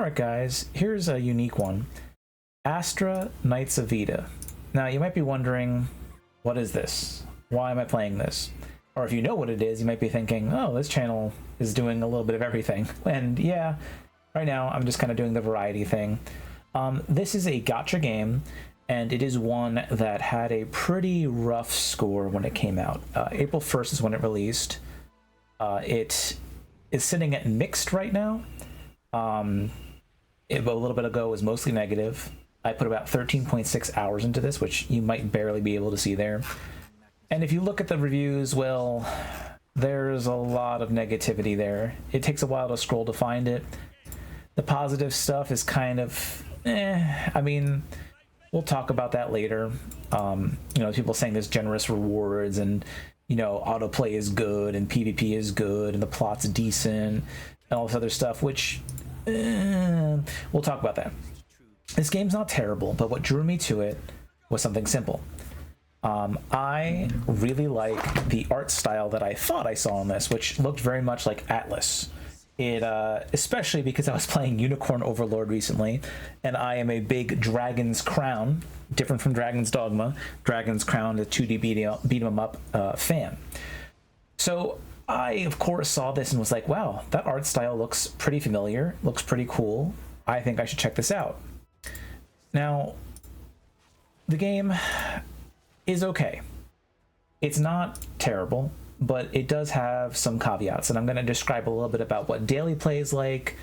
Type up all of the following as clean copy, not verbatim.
Alright guys, here's a unique one. ASTRA Knights of Veda. Now you might be wondering, what is this? Why am I playing this? Or if you know what it is, you might be thinking, oh, this channel is doing a little bit of everything. And yeah, right now I'm just kind of doing the variety thing. This is a gacha game, and it is one that had a pretty rough score when it came out. April 1st is when it released. It is sitting at mixed right now. A little bit ago it was mostly negative. I put about 13.6 hours into this, which you might barely be able to see there. And if you look at the reviews, well, there's a lot of negativity there. It takes a while to scroll to find it. The positive stuff is kind of, I mean, we'll talk about that later. You know, people saying there's generous rewards and, you know, autoplay is good and PvP is good and the plot's decent and all this other stuff, which we'll talk about that. This game's not terrible, but what drew me to it was something simple. I really like the art style that I thought I saw in this, which looked very much like Atlas. It especially because I was playing Unicorn Overlord recently, and I am a big Dragon's Crown, different from Dragon's Dogma, Dragon's Crown, the 2D beat 'em up fan. So I, of course, saw this and was like, wow, that art style looks pretty familiar, looks pretty cool. I think I should check this out. Now, the game is okay. It's not terrible, but it does have some caveats, and I'm going to describe a little bit about what daily play is like,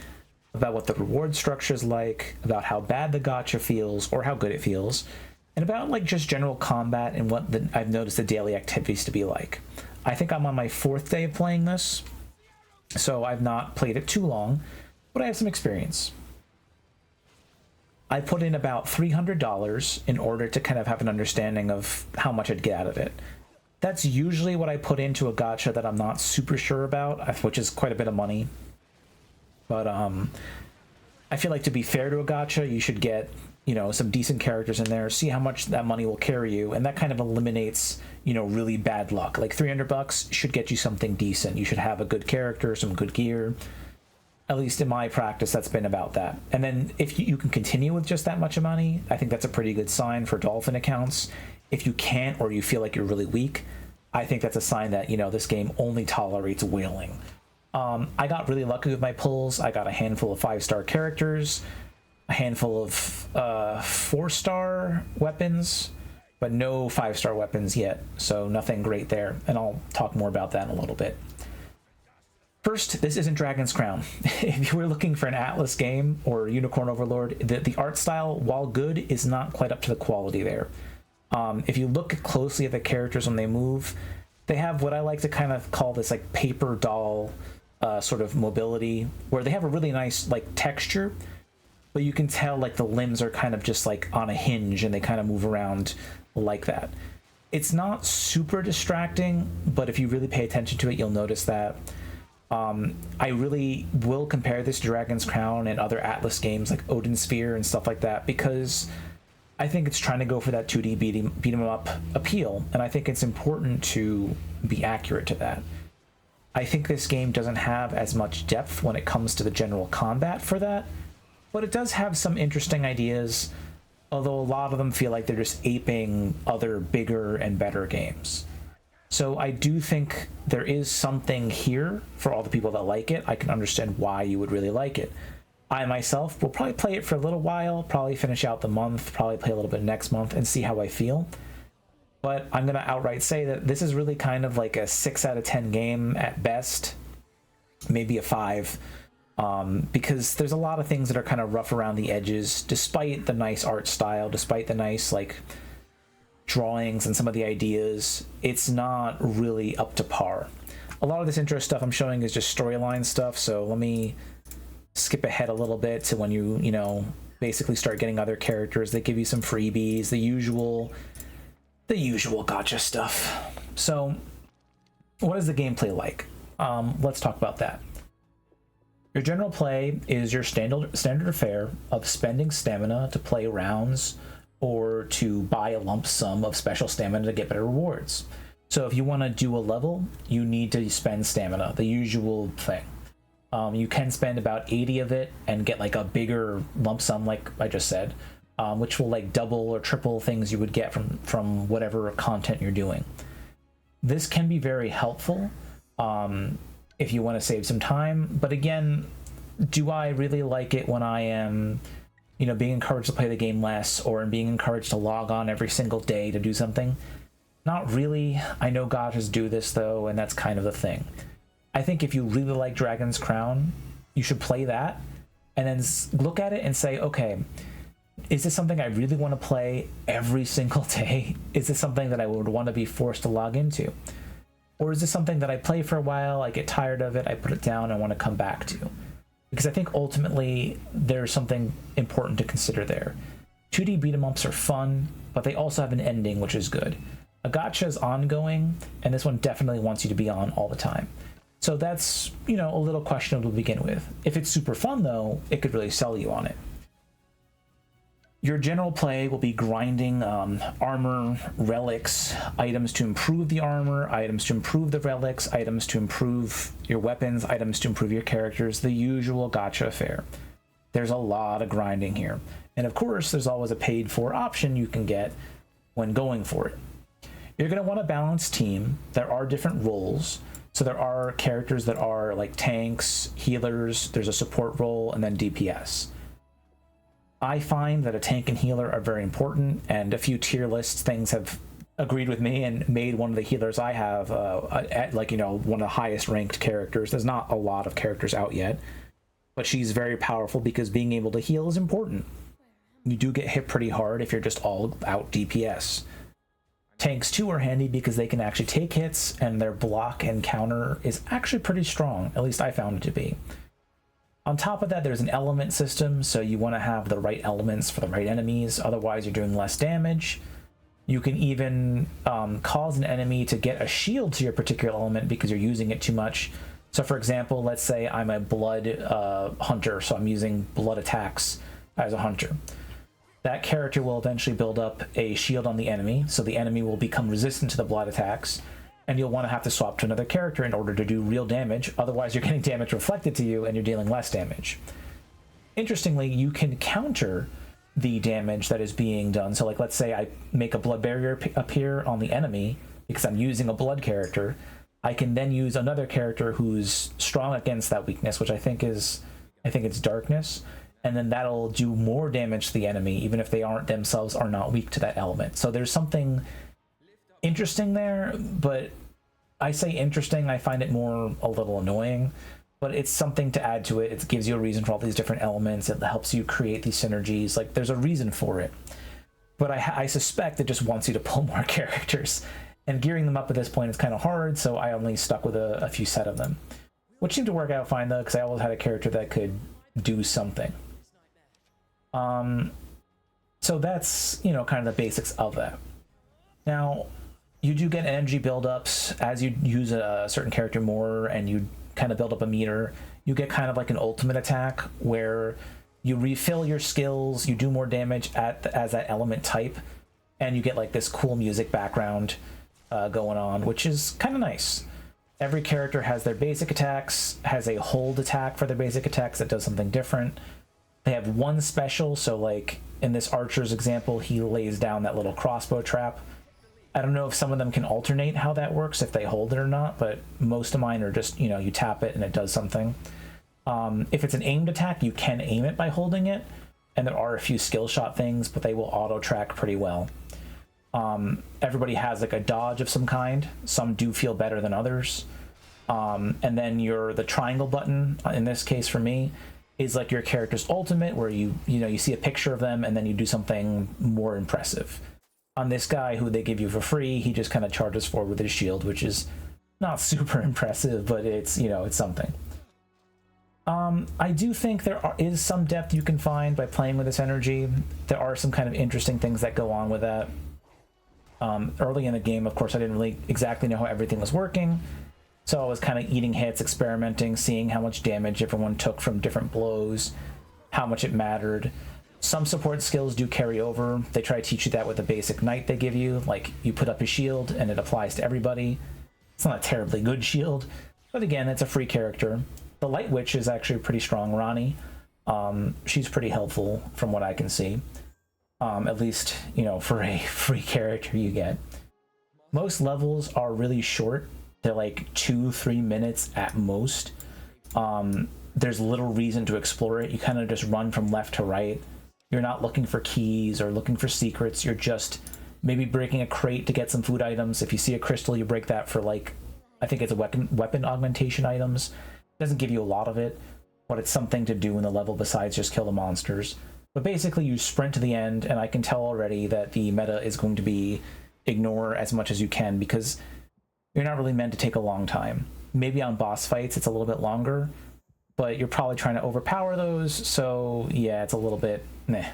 about what the reward structure is like, about how bad the gacha feels or how good it feels, and about like just general combat and what I've noticed the daily activities to be like. I think I'm on my 4th day of playing this, so I've not played it too long, but I have some experience. I put in about $300 in order to kind of have an understanding of how much I'd get out of it. That's usually what I put into a gacha that I'm not super sure about, which is quite a bit of money. But I feel like to be fair to a gacha, you should get, you know, some decent characters in there, see how much that money will carry you, and that kind of eliminates, you know, really bad luck. Like $300 should get you something decent. You should have a good character, some good gear. At least in my practice, that's been about that. And then if you can continue with just that much money, I think that's a pretty good sign for Dolphin accounts. If you can't, or you feel like you're really weak, I think that's a sign that, you know, this game only tolerates whaling. I got really lucky with my pulls. I got a handful of 5-star characters, a handful of 4-star weapons, but no 5-star weapons yet, so nothing great there. And I'll talk more about that in a little bit. First, this isn't Dragon's Crown. If you were looking for an Atlas game or Unicorn Overlord, the art style, while good, is not quite up to the quality there. If you look closely at the characters when they move, they have what I like to kind of call this like paper doll sort of mobility, where they have a really nice like texture, but you can tell like the limbs are kind of just like on a hinge and they kind of move around like that. It's not super distracting, but if you really pay attention to it, you'll notice that. I really will compare this to Dragon's Crown and other Atlas games like Odin Sphere and stuff like that, because I think it's trying to go for that 2D beat 'em up appeal, and I think it's important to be accurate to that. I think this game doesn't have as much depth when it comes to the general combat for that, but it does have some interesting ideas, although a lot of them feel like they're just aping other bigger and better games. So I do think there is something here for all the people that like it. I can understand why you would really like it. I myself will probably play it for a little while, probably finish out the month, probably play a little bit next month and see how I feel. But I'm going to outright say that this is really kind of like a 6 out of 10 game at best, maybe a 5, because there's a lot of things that are kind of rough around the edges, despite the nice art style, despite the nice like drawings and some of the ideas. It's not really up to par. A lot of this intro stuff I'm showing is just storyline stuff, so let me skip ahead a little bit to when you know, basically start getting other characters. They give you some freebies, the usual gacha stuff. So what is the gameplay like? Let's talk about that. Your general play is your standard affair of spending stamina to play rounds or to buy a lump sum of special stamina to get better rewards. So if you want to do a level, you need to spend stamina, the usual thing. You can spend about 80 of it and get like a bigger lump sum, like I just said, which will like double or triple things you would get from whatever content you're doing. This can be very helpful if you want to save some time, but again, do I really like it when I am, you know, being encouraged to play the game less, or being encouraged to log on every single day to do something? Not really. I know gachas do this though, and that's kind of the thing. I think if you really like Dragon's Crown, you should play that and then look at it and say, okay, is this something I really want to play every single day? Is this something that I would want to be forced to log into? Or is this something that I play for a while, I get tired of it, I put it down, and want to come back to? Because I think ultimately there's something important to consider there. 2D beat 'em ups are fun, but they also have an ending, which is good. A gacha is ongoing, and this one definitely wants you to be on all the time. So that's, you know, a little questionable to begin with. If it's super fun though, it could really sell you on it. Your general play will be grinding armor, relics, items to improve the armor, items to improve the relics, items to improve your weapons, items to improve your characters, the usual gacha affair. There's a lot of grinding here. And of course, there's always a paid for option you can get when going for it. You're going to want a balanced team. There are different roles. So there are characters that are like tanks, healers, there's a support role, and then DPS. I find that a tank and healer are very important, and a few tier list things have agreed with me and made one of the healers I have at, like, you know, one of the highest ranked characters. There's not a lot of characters out yet, but she's very powerful because being able to heal is important. You do get hit pretty hard if you're just all out DPS. Tanks too are handy because they can actually take hits, and their block and counter is actually pretty strong, at least I found it to be. On top of that, there's an element system, so you want to have the right elements for the right enemies, otherwise you're doing less damage. You can even cause an enemy to get a shield to your particular element because you're using it too much. So for example, let's say I'm a blood hunter, so I'm using blood attacks as a hunter. That character will eventually build up a shield on the enemy, so the enemy will become resistant to the blood attacks, and you'll want to have to swap to another character in order to do real damage, otherwise you're getting damage reflected to you and you're dealing less damage. Interestingly, you can counter the damage that is being done. So like, let's say I make a blood barrier appear on the enemy because I'm using a blood character. I can then use another character who's strong against that weakness, which I think it's darkness, and then that'll do more damage to the enemy, even if they themselves are not weak to that element. So there's something interesting there, but I say interesting, I find it more a little annoying, but it's something to add to it. It gives you a reason for all these different elements. It helps you create these synergies. Like, there's a reason for it. But I suspect it just wants you to pull more characters, and gearing them up at this point is kind of hard, so I only stuck with a few set of them, which seemed to work out fine though, because I always had a character that could do something. So that's, you know, kind of the basics of that. Now, you do get energy buildups as you use a certain character more, and you kind of build up a meter. You get kind of like an ultimate attack where you refill your skills, you do more damage as that element type, and you get like this cool music background going on, which is kind of nice. Every character has their basic attacks, has a hold attack for their basic attacks that does something different. They have one special, so like in this archer's example, he lays down that little crossbow trap. I don't know if some of them can alternate how that works, if they hold it or not, but most of mine are just, you know, you tap it and it does something. If it's an aimed attack, you can aim it by holding it, and there are a few skill shot things, but they will auto track pretty well. Everybody has like a dodge of some kind. Some do feel better than others. And then the triangle button, in this case for me, is like your character's ultimate, where you see a picture of them and then you do something more impressive. On this guy, who they give you for free, he just kind of charges forward with his shield, which is not super impressive, but it's, you know, it's something. I do think there is some depth you can find by playing with this energy. There are some kind of interesting things that go on with that. Early in the game, of course, I didn't really exactly know how everything was working, so I was kind of eating hits, experimenting, seeing how much damage everyone took from different blows, how much it mattered. Some support skills do carry over. They try to teach you that with the basic knight they give you, like you put up a shield and it applies to everybody. It's not a terribly good shield, but again, it's a free character. The Light Witch is actually pretty strong. Rani, she's pretty helpful from what I can see. At least, you know, for a free character you get. Most levels are really short. They're like 2-3 minutes at most. There's little reason to explore it. You kind of just run from left to right. You're not looking for keys or looking for secrets. You're just maybe breaking a crate to get some food items. If you see a crystal, you break that for, like, I think it's a weapon augmentation items. It doesn't give you a lot of it, but it's something to do in the level besides just kill the monsters. But basically you sprint to the end, and I can tell already that the meta is going to be ignore as much as you can, because you're not really meant to take a long time. Maybe on boss fights it's a little bit longer, but you're probably trying to overpower those, so yeah, it's a little bit meh.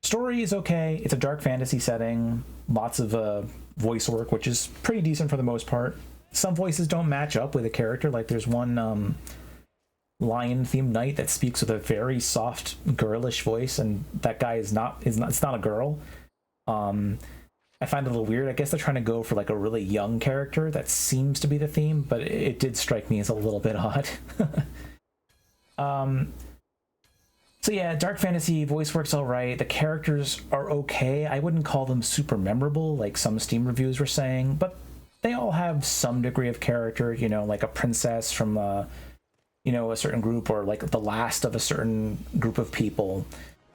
Story is okay. It's a dark fantasy setting, lots of voice work, which is pretty decent for the most part. Some voices don't match up with a character. Like there's one lion themed knight that speaks with a very soft girlish voice, and that guy it's not a girl. I find it a little weird. I guess they're trying to go for like a really young character. That seems to be the theme, but it did strike me as a little bit odd. So yeah, dark fantasy, voice work's all right. The characters are okay. I wouldn't call them super memorable like some Steam reviews were saying, but they all have some degree of character, you know, like a princess from you know, a certain group, or like the last of a certain group of people.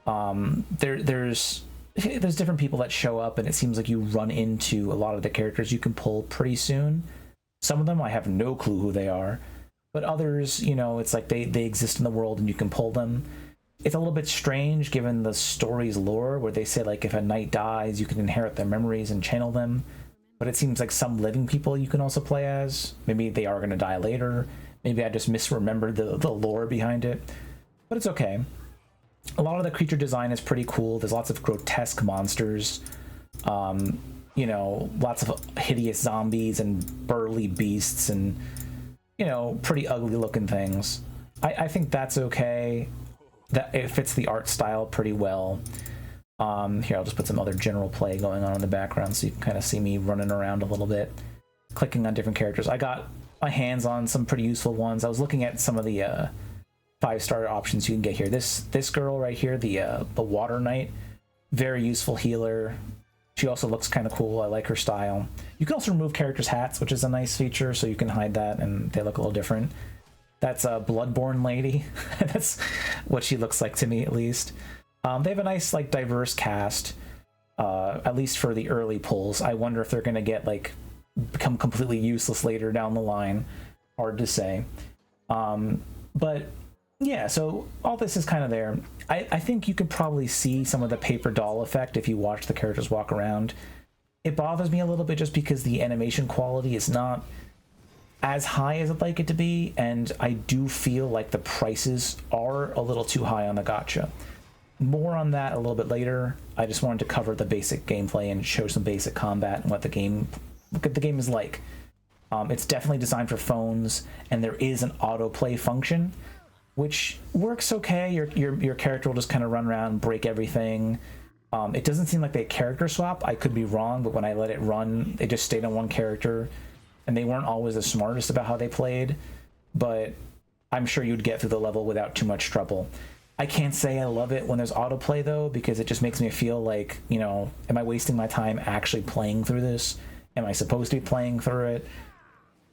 There's different people that show up, and it seems like you run into a lot of the characters you can pull pretty soon. Some of them I have no clue who they are, but others, you know, it's like they exist in the world and you can pull them. It's a little bit strange given the story's lore, where they say like if a knight dies you can inherit their memories and channel them, but it seems like some living people you can also play as. Maybe they are going to die later. Maybe I just misremembered the lore behind it, but it's okay. A lot of the creature design is pretty cool. There's lots of grotesque monsters, you know, lots of hideous zombies and burly beasts, and, you know, pretty ugly looking things. I think that's okay. That it fits the art style pretty well. Here, I'll just put some other general play going on in the background so you can kind of see me running around a little bit, clicking on different characters. I got my hands on some pretty useful ones. I was looking at some of the 5-star options you can get here. This girl right here, the Water Knight, very useful healer. She also looks kind of cool. I like her style. You can also remove characters' hats, which is a nice feature, so you can hide that and they look a little different. That's a Bloodborne lady. That's what she looks like to me, at least. They have a nice, like, diverse cast, at least for the early pulls. I wonder if they're going to get, like, become completely useless later down the line. Hard to say. But yeah, so all this is kind of there. I think you could probably see some of the paper doll effect if you watch the characters walk around. It bothers me a little bit just because the animation quality is not as high as I'd like it to be, and I do feel like the prices are a little too high on the gacha. More on that a little bit later. I just wanted to cover the basic gameplay and show some basic combat and what the game is like. It's definitely designed for phones, and there is an autoplay function, which works okay. Your character will just kind of run around and break everything. It doesn't seem like they character swap. I could be wrong, but when I let it run, it just stayed on one character, and they weren't always the smartest about how they played, but I'm sure you'd get through the level without too much trouble. I can't say I love it when there's autoplay, though, because it just makes me feel like, you know, am I wasting my time actually playing through this? Am I supposed to be playing through it?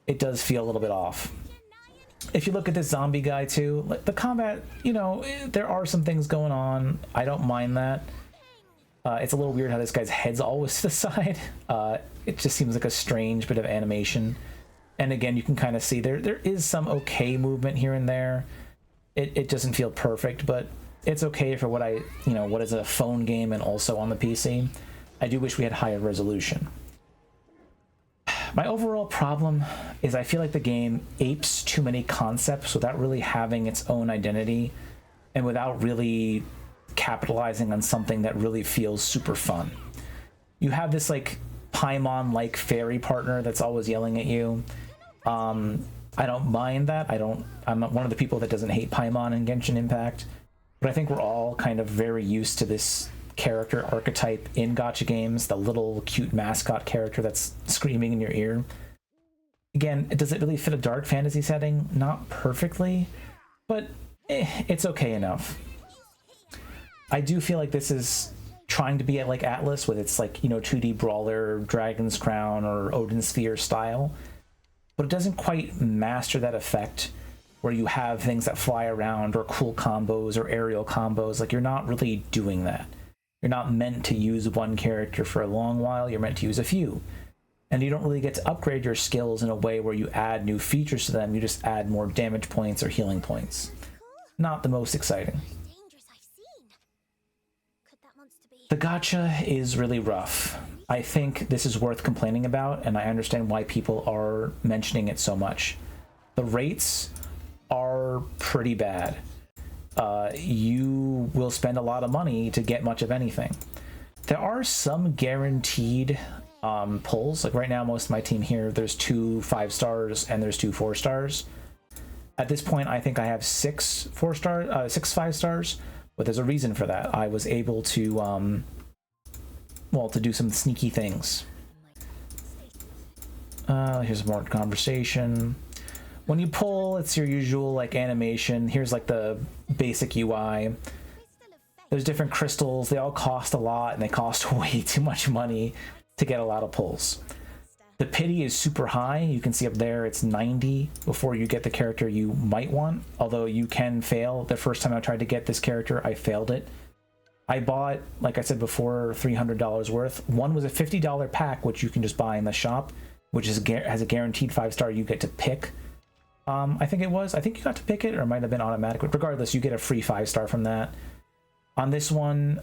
It does feel a little bit off. If you look at this zombie guy, too, like the combat, you know, there are some things going on. I don't mind that. It's a little weird how this guy's head's always to the side. It just seems like a strange bit of animation. And again, you can kind of see there is some okay movement here and there. It doesn't feel perfect, but it's okay for what what is a phone game and also on the PC. I do wish we had higher resolution. My overall problem is I feel like the game apes too many concepts without really having its own identity and without really capitalizing on something that really feels super fun. You have this like Paimon-like fairy partner that's always yelling at you. I don't mind that. I'm not one of the people that doesn't hate Paimon in Genshin Impact, but I think we're all kind of very used to this character archetype in gacha games, the little cute mascot character that's screaming in your ear. Again, does it really fit a dark fantasy setting? Not perfectly, but it's okay enough. I do feel like this is trying to be like Atlas with its like, 2D brawler, Dragon's Crown, or Odin Sphere style, but it doesn't quite master that effect where you have things that fly around or cool combos or aerial combos. Like, you're not really doing that. You're not meant to use one character for a long while, you're meant to use a few. And you don't really get to upgrade your skills in a way where you add new features to them, you just add more damage points or healing points. Not the most exciting. The gacha is really rough. I think this is worth complaining about, and I understand why people are mentioning it so much. The rates are pretty bad. You will spend a lot of money to get much of anything. There are some guaranteed pulls. Like right now, most of my team here, there's 2 5 stars and there's 2 4 stars. At this point, I think I have 6 5 stars, but there's a reason for that. I was able to, well, to do some sneaky things. Here's more conversation. When you pull, it's your usual like animation. Here's like the basic UI. There's different crystals. They all cost a lot, and they cost way too much money to get a lot of pulls. The pity is super high. You can see up there it's 90 before you get the character you might want, although you can fail. The first time I tried to get this character, I failed it. I bought, like I said before, $300 worth. One was a $50 pack, which you can just buy in the shop, which has a guaranteed 5-star you get to pick. I think it was. I think you got to pick it, or it might have been automatic. But regardless, you get a free 5-star from that. On this one,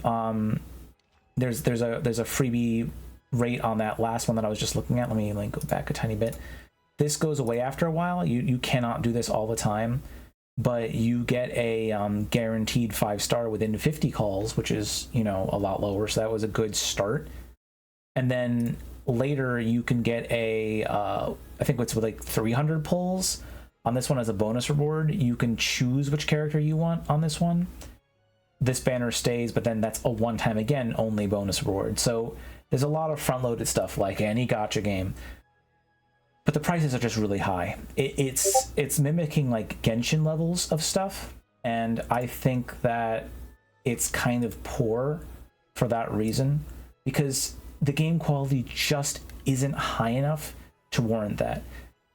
there's a freebie rate on that last one that I was just looking at. Let me go back a tiny bit. This goes away after a while. You cannot do this all the time, but you get a guaranteed 5-star within 50 calls, which is a lot lower. So that was a good start. And then later you can get a I think it's with like 300 pulls. On this one as a bonus reward, you can choose which character you want on this one. This banner stays, but then that's a one-time again only bonus reward. So there's a lot of front-loaded stuff like any gacha game, but the prices are just really high. It's mimicking like Genshin levels of stuff, and I think that it's kind of poor for that reason, because the game quality just isn't high enough to warrant that.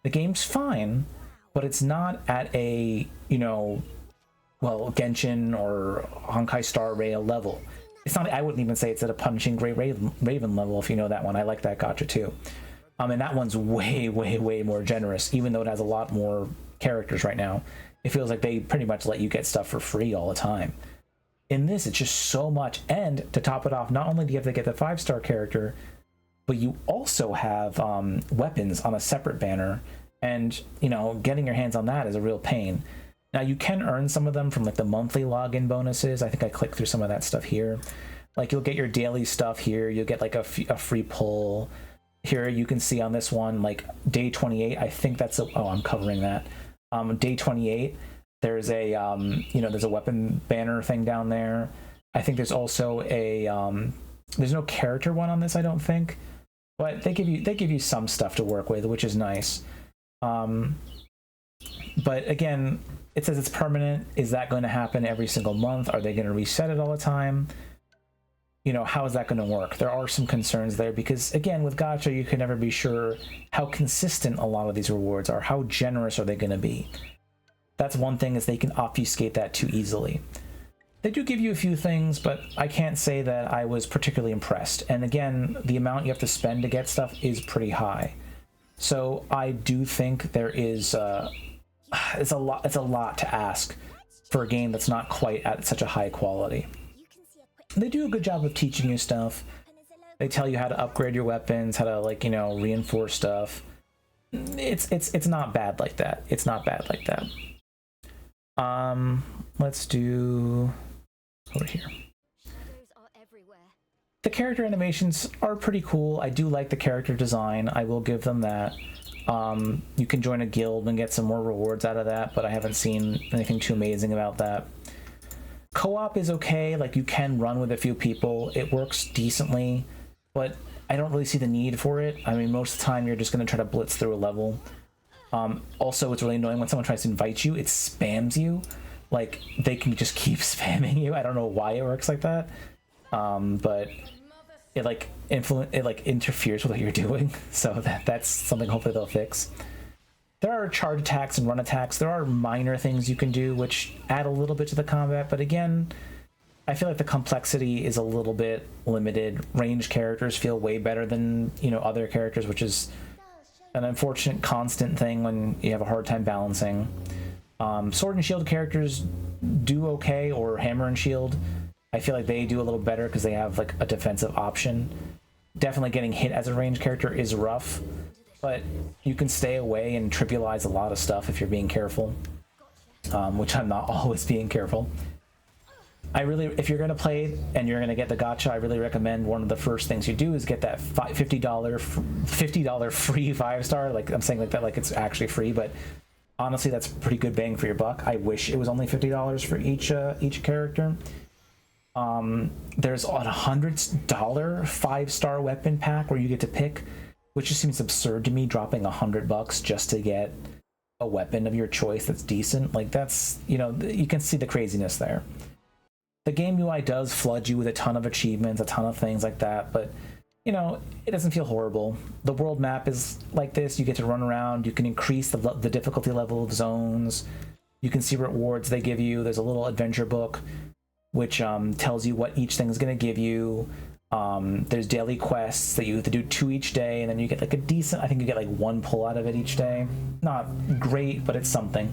The game's fine, but it's not at a, well, Genshin or Honkai Star Rail level. It's not, I wouldn't even say it's at a Punishing Gray Raven level, if you know that one. I like that gacha too. And that one's way, way, way more generous, even though it has a lot more characters right now. It feels like they pretty much let you get stuff for free all the time. In this, it's just so much. And to top it off, not only do you have to get the 5-star character, but you also have weapons on a separate banner. And, getting your hands on that is a real pain. Now, you can earn some of them from like the monthly login bonuses. I think I clicked through some of that stuff here. Like, you'll get your daily stuff here. You'll get like a free pull. Here you can see on this one, like day 28, I think that's I'm covering that. Day 28, there's a, there's a weapon banner thing down there. I think there's also a, there's no character one on this, I don't think, but they give you some stuff to work with, which is nice. But again, it says it's permanent. Is that going to happen every single month? Are they going to reset it all the time? How is that going to work? There are some concerns there because, again, with gacha, you can never be sure how consistent a lot of these rewards are. How generous are they going to be? That's one thing, is they can obfuscate that too easily. They do give you a few things, but I can't say that I was particularly impressed. And again, the amount you have to spend to get stuff is pretty high. So I do think there is it's a lot to ask for a game that's not quite at such a high quality. They do a good job of teaching you stuff. They tell you how to upgrade your weapons, how to reinforce stuff. It's not bad like that. It's not bad like that. Let's do over here. The character animations are pretty cool. I do like the character design. I will give them that. You can join a guild and get some more rewards out of that, but I haven't seen anything too amazing about that. Co-op is okay. Like, you can run with a few people. It works decently, but I don't really see the need for it. I mean, most of the time you're just going to try to blitz through a level. Also, it's really annoying when someone tries to invite you, it spams you. Like, they can just keep spamming you. I don't know why it works like that, but it like interferes with what you're doing. So that's something hopefully they'll fix. There are charge attacks and run attacks. There are minor things you can do which add a little bit to the combat, but again, I feel like the complexity is a little bit limited. Ranged characters feel way better than, you know, other characters, which is an unfortunate constant thing when you have a hard time balancing. Sword and shield characters do okay, or hammer and shield. I feel like they do a little better because they have like a defensive option. Definitely getting hit as a ranged character is rough, but you can stay away and trivialize a lot of stuff if you're being careful, which I'm not always being careful. If you're going to play and you're going to get the gacha, I really recommend one of the first things you do is get that $50 free 5-star. Like, I'm saying like that like it's actually free, but honestly, that's pretty good bang for your buck. I wish it was only $50 for each character. There's a $100 5-star weapon pack where you get to pick, which just seems absurd to me, dropping $100 just to get a weapon of your choice that's decent. Like, that's, you know, you can see the craziness there. The game UI does flood you with a ton of achievements, a ton of things like that, but, you know, it doesn't feel horrible. The world map is like this. You get to run around. You can increase the difficulty level of zones. You can see rewards they give you. There's a little adventure book which tells you what each thing is going to give you. There's daily quests that you have to do 2 each day, and then you get like a decent, I think you get like 1 pull out of it each day. Not great, but it's something.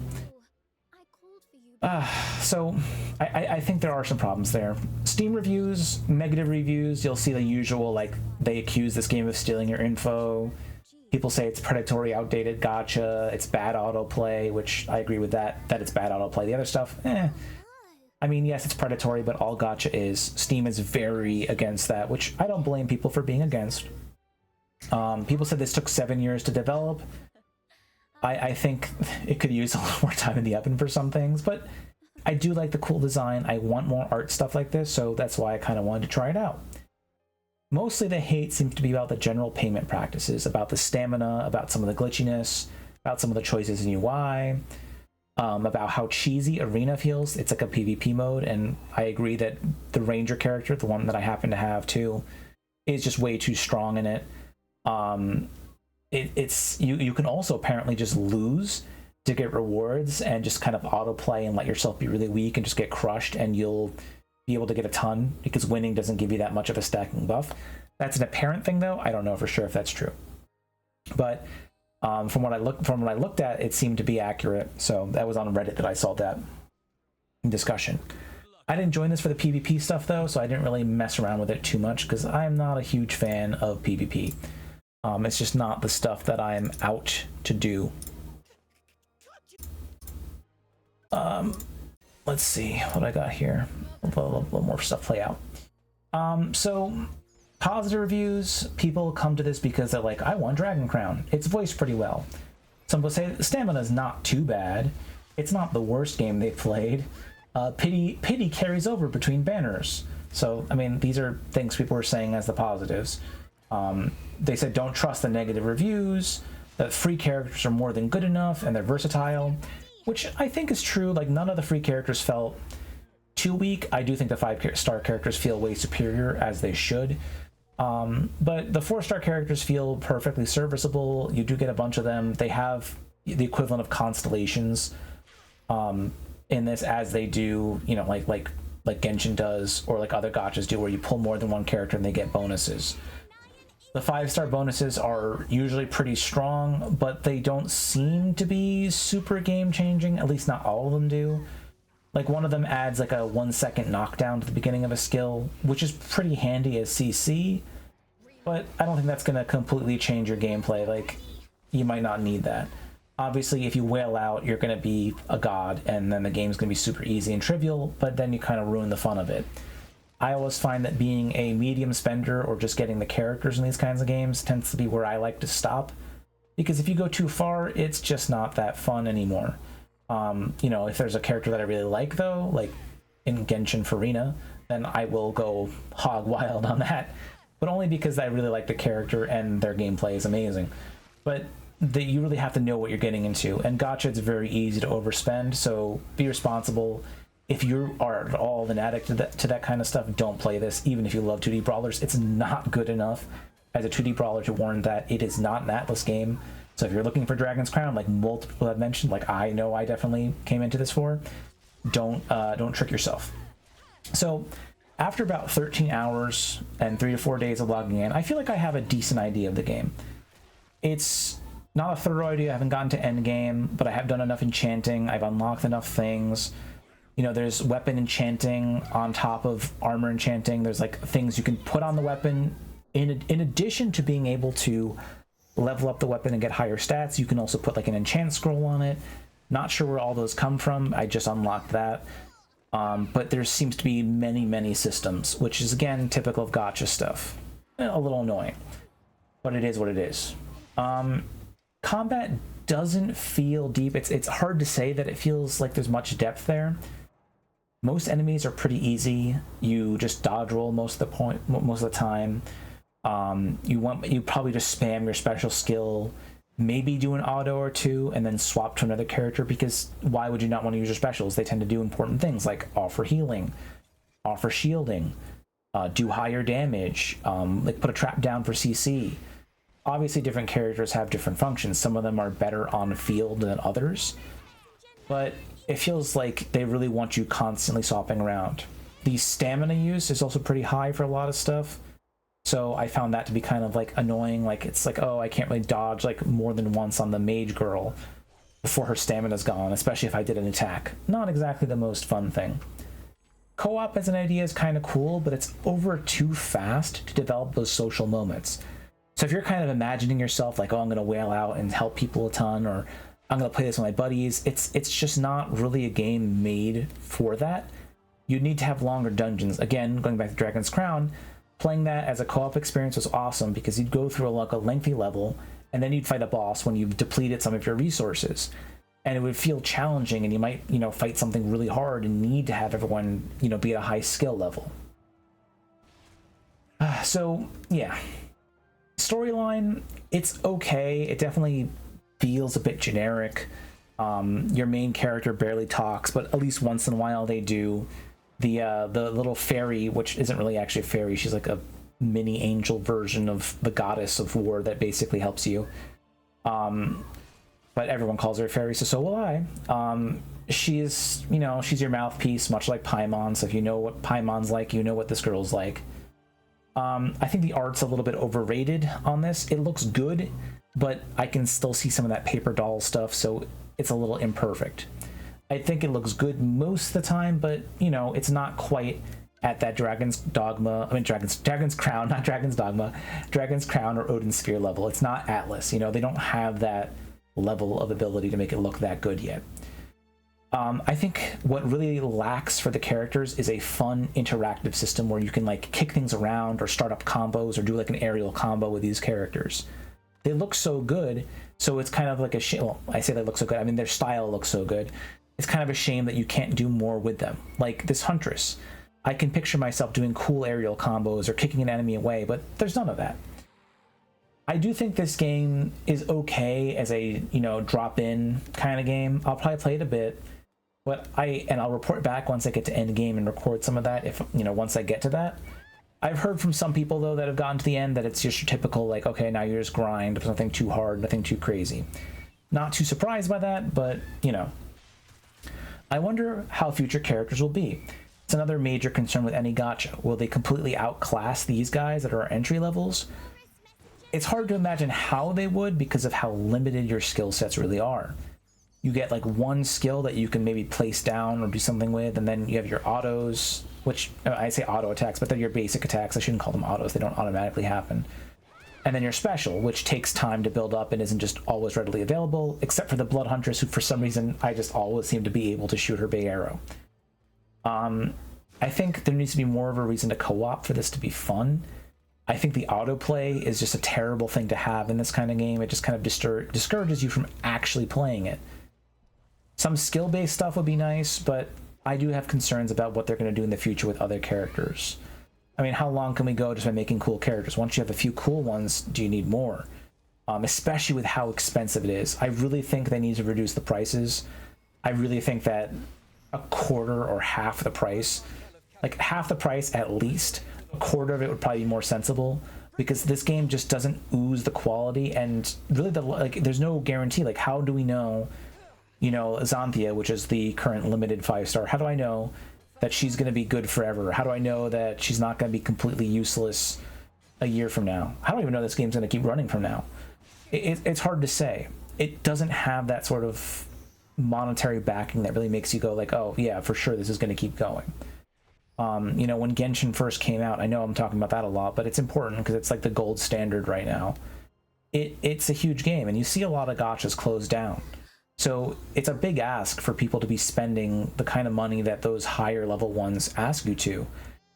So I think there are some problems there. Steam reviews, negative reviews, you'll see the usual, like, they accuse this game of stealing your info. People say it's predatory, outdated gacha, it's bad autoplay, which I agree with that it's bad autoplay. The other stuff, I mean, yes, it's predatory, but all gacha is. Steam is very against that, which I don't blame people for being against. People said this took 7 years to develop. I think it could use a little more time in the oven for some things, but I do like the cool design. I want more art stuff like this, so that's why I kind of wanted to try it out. Mostly the hate seems to be about the general payment practices, about the stamina, about some of the glitchiness, about some of the choices in UI, about how cheesy Arena feels. It's like a PvP mode, and I agree that the Ranger character, the one that I happen to have too, is just way too strong in it. You can also apparently just lose to get rewards and just kind of autoplay and let yourself be really weak and just get crushed, and you'll be able to get a ton because winning doesn't give you that much of a stacking buff. That's an apparent thing though. I don't know for sure if that's true, but from what I looked at, it seemed to be accurate. So that was on Reddit that I saw that discussion. I didn't join this for the PvP stuff though, so I didn't really mess around with it too much because I'm not a huge fan of PvP. It's just not the stuff that I'm out to do. Let's see what I got here. A little more stuff play out. So positive reviews, people come to this because they're like, I want Dragon Crown. It's voiced pretty well. Some people say stamina is not too bad. It's not the worst game they've played. Pity carries over between banners. So, I mean, these are things people were saying as the positives. They said don't trust the negative reviews, that free characters are more than good enough and they're versatile, which I think is true. Like, none of the free characters felt too weak. I do think the 5-star characters feel way superior, as they should. But the 4-star characters feel perfectly serviceable. You do get a bunch of them. They have the equivalent of constellations in this, as they do, you know, like Genshin does, or like other gachas do, where you pull more than one character and they get bonuses. The 5-star bonuses are usually pretty strong, but they don't seem to be super game-changing. At least not all of them do. Like, one of them adds like a 1-second knockdown to the beginning of a skill, which is pretty handy as CC, but I don't think that's going to completely change your gameplay. Like, you might not need that. Obviously, if you wail out, you're going to be a god, and then the game's going to be super easy and trivial, but then you kind of ruin the fun of it. I always find that being a medium spender or just getting the characters in these kinds of games tends to be where I like to stop, because if you go too far, it's just not that fun anymore. You know, if there's a character that I really like though, like in Genshin Farina, then I will go hog wild on that, but only because I really like the character and their gameplay is amazing. But that you really have to know what you're getting into. And gacha, it's very easy to overspend, so be responsible. If you are at all an addict to that kind of stuff, don't play this. Even if you love 2D brawlers, it's not good enough as a 2D brawler to warrant that. It is not an Atlas game. So if you're looking for Dragon's Crown, like multiple people have mentioned, like I know I definitely came into this for, don't trick yourself. So after about 13 hours and 3 to 4 days of logging in, I feel like I have a decent idea of the game. It's not a thorough idea. I haven't gotten to end game, but I have done enough enchanting. I've unlocked enough things. You know, there's weapon enchanting on top of armor enchanting. There's like things you can put on the weapon in addition to being able to level up the weapon and get higher stats. You can also put like an enchant scroll on it. Not sure where all those come from. I just unlocked that. But there seems to be many systems, which is again typical of gacha stuff. A little annoying, but it is what it is. Combat doesn't feel deep. It's hard to say that it feels like there's much depth there. Most enemies are pretty easy. You just dodge roll most of the time. You probably just spam your special skill, maybe do an auto or two, and then swap to another character, because why would you not want to use your specials? They tend to do important things like offer healing, offer shielding, do higher damage, like put a trap down for CC. Obviously, different characters have different functions. Some of them are better on field than others, but it feels like they really want you constantly swapping around. The stamina use is also pretty high for a lot of stuff, so I found that to be kind of like annoying. Like it's like, oh, I can't really dodge like more than once on the mage girl before her stamina's gone, especially if I did an attack. Not exactly the most fun thing. Co-op as an idea is kind of cool, but it's over too fast to develop those social moments. So if you're kind of imagining yourself like, oh, I'm going to wail out and help people a ton, or I'm going to play this with my buddies, it's just not really a game made for that. You need to have longer dungeons. Again, going back to Dragon's Crown, playing that as a co-op experience was awesome, because you'd go through like a lengthy level, and then you'd fight a boss when you've depleted some of your resources. And it would feel challenging, and you might, fight something really hard and need to have everyone, be at a high skill level. So, yeah. Storyline, it's okay. It definitely feels a bit generic. Your main character barely talks, but at least once in a while they do. The little fairy, which isn't really actually a fairy, she's like a mini angel version of the goddess of war that basically helps you. But everyone calls her a fairy, so will I. She's your mouthpiece, much like Paimon, so if you know what Paimon's like, you know what this girl's like. I think the art's a little bit overrated on this. It looks good, but I can still see some of that paper doll stuff, so it's a little imperfect. I think it looks good most of the time, but, it's not quite at that Dragon's Crown, not Dragon's Dogma, Dragon's Crown or Odin Sphere level. It's not Atlas, they don't have that level of ability to make it look that good yet. I think what really lacks for the characters is a fun interactive system where you can like kick things around or start up combos or do like an aerial combo with these characters. They look so good, so it's kind of like a shame. Well, I say they look so good, I mean their style looks so good. It's kind of a shame that you can't do more with them. Like this Huntress, I can picture myself doing cool aerial combos or kicking an enemy away, but there's none of that. I do think this game is okay as a, drop-in kind of game. I'll probably play it a bit, but I'll report back once I get to end game and record some of that if, once I get to that. I've heard from some people, though, that have gotten to the end that it's just your typical, like, okay, now you just grind, nothing too hard, nothing too crazy. Not too surprised by that, but, I wonder how future characters will be. It's another major concern with any gacha. Will they completely outclass these guys that are entry levels? It's hard to imagine how they would because of how limited your skill sets really are. You get like one skill that you can maybe place down or do something with, and then you have your autos, which I say auto attacks, but they're your basic attacks. I shouldn't call them autos, they don't automatically happen. And then your special, which takes time to build up and isn't just always readily available, except for the Blood Huntress, who for some reason I just always seem to be able to shoot her big arrow. I think there needs to be more of a reason to co-op for this to be fun. I think the autoplay is just a terrible thing to have in this kind of game. It just kind of discourages you from actually playing it. Some skill-based stuff would be nice, but I do have concerns about what they're going to do in the future with other characters. I mean, how long can we go just by making cool characters? Once you have a few cool ones, do you need more? especially with how expensive it is. I really think they need to reduce the prices. I really think that a quarter or half the price, like half the price at least, a quarter of it would probably be more sensible, because this game just doesn't ooze the quality, and really there's no guarantee. Like, how do we know, you know, Xanthia, which is the current limited 5-star, how do I know that she's going to be good forever? How do I know that she's not going to be completely useless a year from now? I don't even know this game's going to keep running from now. It's hard to say. It doesn't have that sort of monetary backing that really makes you go like, oh yeah, for sure this is going to keep going. You know, when Genshin first came out, I know I'm talking about that a lot, but it's important because it's like the gold standard right now. It's a huge game, and you see a lot of gachas close down. So it's a big ask for people to be spending the kind of money that those higher level ones ask you to,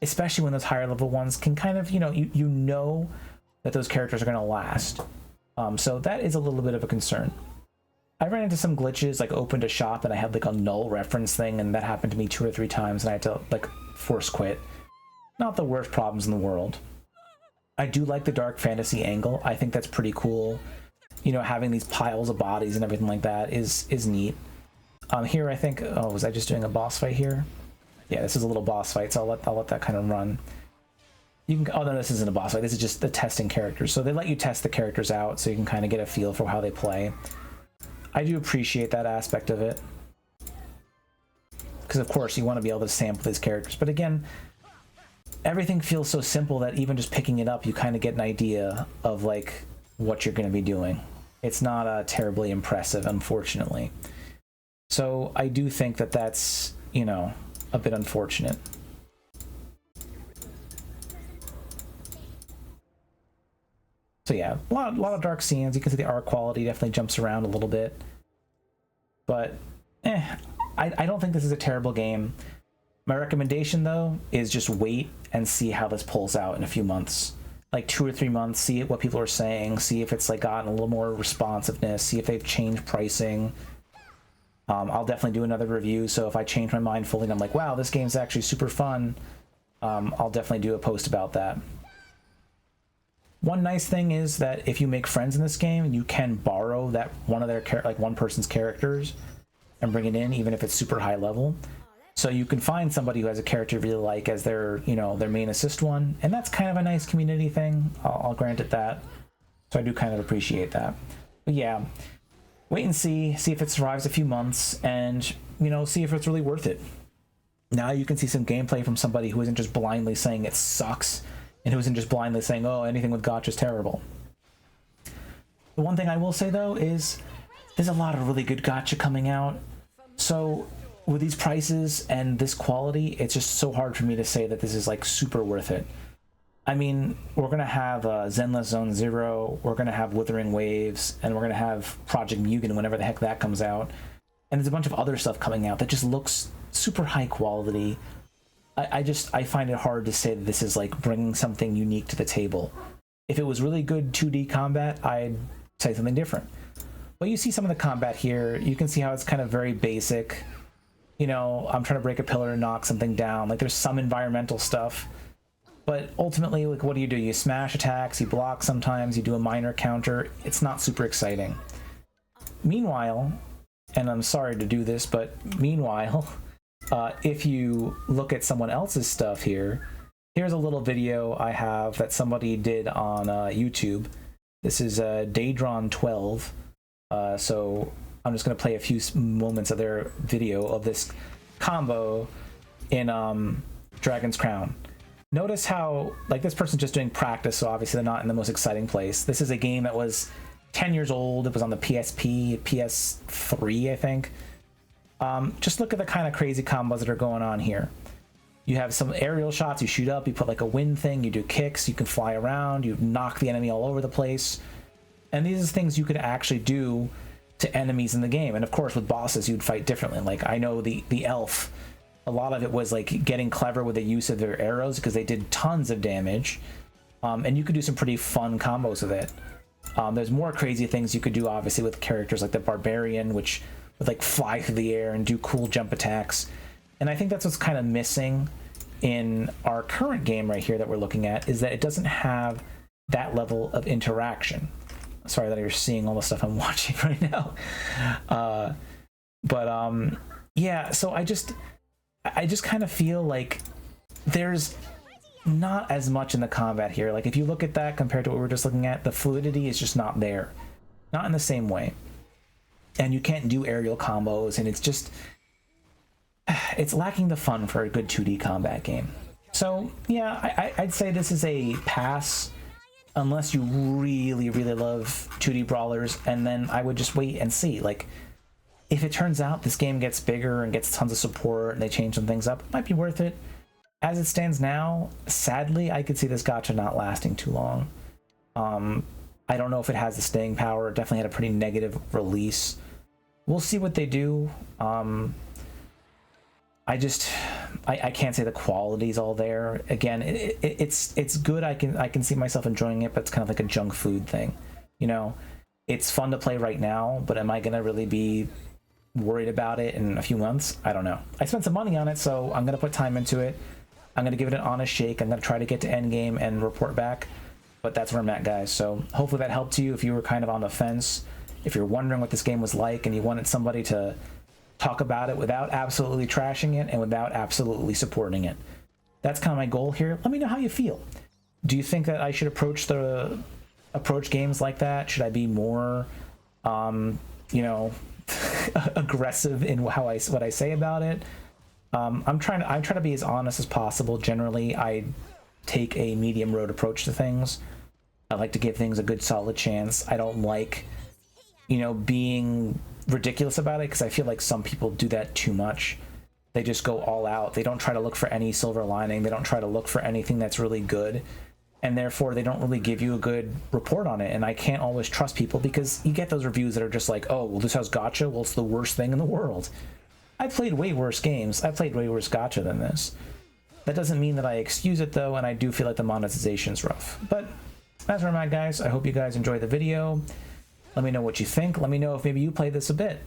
especially when those higher level ones can kind of, you know that those characters are going to last. So that is a little bit of a concern. I ran into some glitches, like opened a shop and I had like a null reference thing, and that happened to me 2 or 3 times, and I had to like force quit. Not the worst problems in the world. I do like the dark fantasy angle. I think that's pretty cool. You know, having these piles of bodies and everything like that is neat. Here I think, oh, was I just doing a boss fight here? Yeah, this is a little boss fight, so I'll let that kind of run. You can, oh no, this isn't a boss fight. This is just the testing characters. So they let you test the characters out so you can kind of get a feel for how they play. I do appreciate that aspect of it, because of course you want to be able to sample these characters, but again, everything feels so simple that even just picking it up, you kind of get an idea of like what you're going to be doing. It's not terribly impressive, unfortunately. So I do think that that's, you know, a bit unfortunate. So yeah, a lot of dark scenes. You can see the art quality definitely jumps around a little bit. But, I don't think this is a terrible game. My recommendation, though, is just wait and see how this pulls out in a few months. Like 2 or 3 months, see what people are saying, see if it's like gotten a little more responsiveness, see if they've changed pricing. I'll definitely do another review, so if I change my mind fully and I'm like, wow, this game's actually super fun, I'll definitely do a post about that. One nice thing is that if you make friends in this game, you can borrow that one person's characters and bring it in, even if it's super high level. So you can find somebody who has a character you really like as their, you know, their main assist one, and that's kind of a nice community thing. I'll grant it that. So I do kind of appreciate that. But yeah, wait and see if it survives a few months, and, you know, see if it's really worth it. Now you can see some gameplay from somebody who isn't just blindly saying it sucks, and who isn't just blindly saying, oh, anything with gacha is terrible. The one thing I will say, though, is there's a lot of really good gacha coming out. So with these prices and this quality, it's just so hard for me to say that this is like super worth it. I mean, we're going to have Zenless Zone Zero, we're going to have Withering Waves, and we're going to have Project Mugen whenever the heck that comes out. And there's a bunch of other stuff coming out that just looks super high quality. I find it hard to say that this is like bringing something unique to the table. If it was really good 2D combat, I'd say something different. But you see some of the combat here, you can see how it's kind of very basic. You know, I'm trying to break a pillar and knock something down. Like, there's some environmental stuff. But ultimately, like, what do? You smash attacks, you block sometimes, you do a minor counter. It's not super exciting. Meanwhile, and I'm sorry to do this, but meanwhile, if you look at someone else's stuff here, here's a little video I have that somebody did on YouTube. This is Daedron12. So I'm just going to play a few moments of their video of this combo in Dragon's Crown. Notice how, like, this person's just doing practice, so obviously they're not in the most exciting place. This is a game that was 10 years old. It was on the PSP, PS3, I think. Just look at the kind of crazy combos that are going on here. You have some aerial shots, you shoot up, you put like a wind thing, you do kicks, you can fly around, you knock the enemy all over the place. And these are things you could actually do to enemies in the game. And of course, with bosses, you'd fight differently. Like, I know the elf, a lot of it was like getting clever with the use of their arrows, because they did tons of damage. And you could do some pretty fun combos with it. There's more crazy things you could do, obviously, with characters like the Barbarian, which would like fly through the air and do cool jump attacks. And I think that's what's kind of missing in our current game right here that we're looking at, is that it doesn't have that level of interaction. Sorry that you're seeing all the stuff I'm watching right now. Yeah, so I just kind of feel like there's not as much in the combat here. Like if you look at that compared to what we were just looking at, the fluidity is just not there. Not in the same way. And you can't do aerial combos, and it's just, it's lacking the fun for a good 2D combat game. So yeah, I'd say this is a pass unless you really, really love 2D brawlers, and then I would just wait and see. Like, if it turns out this game gets bigger and gets tons of support and they change some things up, it might be worth it. As it stands now, sadly, I could see this gacha not lasting too long. I don't know if it has the staying power. It definitely had a pretty negative release. We'll see what they do. I can't say the quality's all there. Again, it's good. I can see myself enjoying it, but it's kind of like a junk food thing. You know, it's fun to play right now, but am I gonna really be worried about it in a few months? I don't know. I spent some money on it, so I'm gonna put time into it. I'm gonna give it an honest shake. I'm gonna try to get to end game and report back. But that's where I'm at, guys. So hopefully that helped you if you were kind of on the fence. If you're wondering what this game was like and you wanted somebody to talk about it without absolutely trashing it and without absolutely supporting it. That's kind of my goal here. Let me know how you feel. Do you think that I should approach games like that? Should I be more, you know, aggressive in what I say about it? I'm trying to be as honest as possible. Generally, I take a medium road approach to things. I like to give things a good solid chance. I don't like, you know, being ridiculous about it, because I feel like some people do that too much. They just go all out. They don't try to look for any silver lining. They don't try to look for anything that's really good, and therefore they don't really give you a good report on it. And I can't always trust people, because you get those reviews that are just like, oh, well, this has gacha, well, it's the worst thing in the world. I've played way worse games. I've played way worse gacha than this. That doesn't mean that I excuse it, though, and I do feel like the monetization's rough. But that's where I'm at, guys. I hope you guys enjoyed the video. Let me know what you think. Let me know if maybe you play this a bit.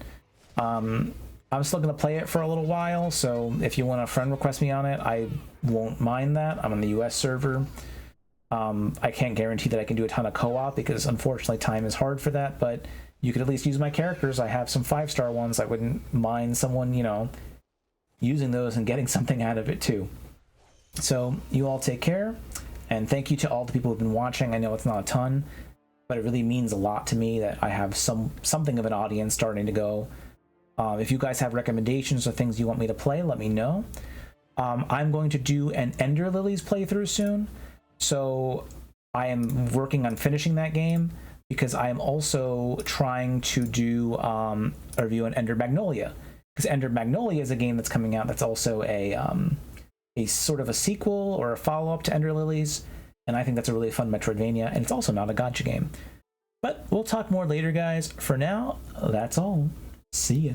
I'm still going to play it for a little while, so if you want to friend request me on it, I won't mind that. I'm on the US server. I can't guarantee that I can do a ton of co-op, because unfortunately time is hard for that, but you could at least use my characters. I have some 5-star ones. I wouldn't mind someone, you know, using those and getting something out of it too. So you all take care, and thank you to all the people who've been watching. I know it's not a ton, but it really means a lot to me that I have something of an audience starting to go. If you guys have recommendations or things you want me to play, let me know. I'm going to do an Ender Lilies playthrough soon, so I am working on finishing that game, because I am also trying to do a review on Ender Magnolia, because Ender Magnolia is a game that's coming out that's also a sort of a sequel or a follow-up to Ender Lilies, and I think that's a really fun Metroidvania, and it's also not a gacha game. But we'll talk more later, guys. For now, that's all. See ya.